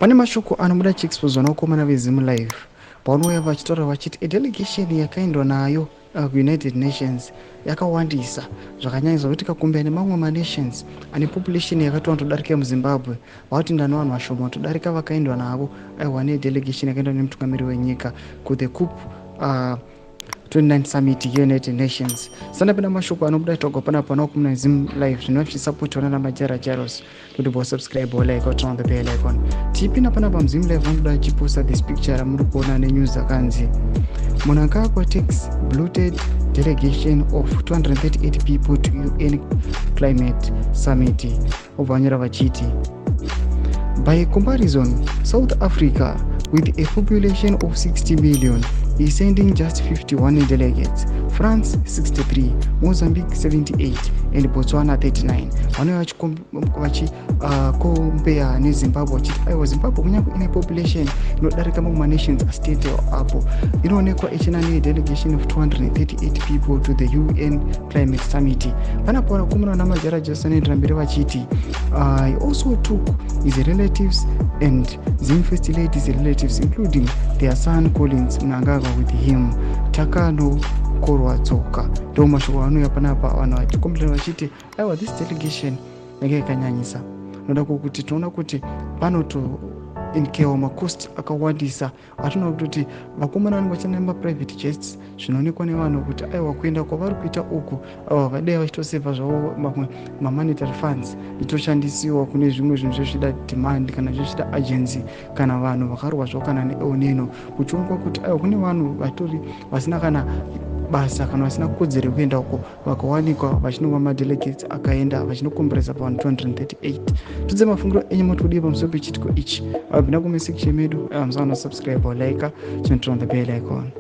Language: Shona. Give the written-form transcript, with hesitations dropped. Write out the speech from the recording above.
Pane mashoko anobuda chiexposwa nakomana veZimu Live pavanouya vachitaura vachiti delegation yakaendwa nayo kuUnited Nations yakawandisa zvakanyanyisa kuti tikakumbira nemamwe manations ane population yakati wandodarika muZimbabwe vauti ndani vanhu vashoma kutodarika vakaendwa navo aiwa nedelegation yakaendwa nemutungamiri wenyika kuThe COP 29 summit yeUnited Nations. Sanapenda mashoko anobuda togo panapa nakomana veZimu Live zvino zvichisapotiwa namajara jaros kuti bosubscribe like or turn on the bell icon. Tipina panapa muZimu Live vanobuda chiposta this picture muri kuona nenews akanzi munhu akapa tax bloated delegation of 238 people to UN climate summit. Obvanyira vachiti by comparison, South Africa with a population of 60 million is sending just 51 delegates, France 63, Mozambique 78 and Botswana 39. Compare neZimbabwe vachiti aiwa Zimbabwe kunyange ine population inodarika mamwe nations astate apo inoonekwa ichina delegation of 238 people to the UN climate summit. Panapo vanakomana namajara jasanoendera mberi vachiti I also took his relatives and Zim First Lady's relatives including their son Collins Mnangagwa with him. Takano korwa tsoka ndo mashoko anouya panapa vanhu vachikomplaina vachiti aiwa this delegation yanga yakanyanyisa. Noda kuti tinoona kuti panoto inkewa makost akawandisa atinoona kuti vakomana vanenge vachinamba private jets zvinoonekwa nevanhu kuti aiwa kuenda kwavari kuita uku vadai vachitosevha zvavo mamwe mamonetary funds itoshandisiwa kune zvimwe zvinhu zvezvida demand kana zvezvida agency kana vanhu vakarwa zvavo kana neoneno kuchionekwa kuti aiwa kune vanhu vatori vasina kana basa kana vasina kodzero yekuenda uko vakawanikwa vachinova madelegates akaenda vachinokomberesa pavanhu 238. Tudze mafungiro enyu motodiwa pamusoro pechitiko ichi. Abvina kume section medu musaona subscribe or like, turn on the bell icon.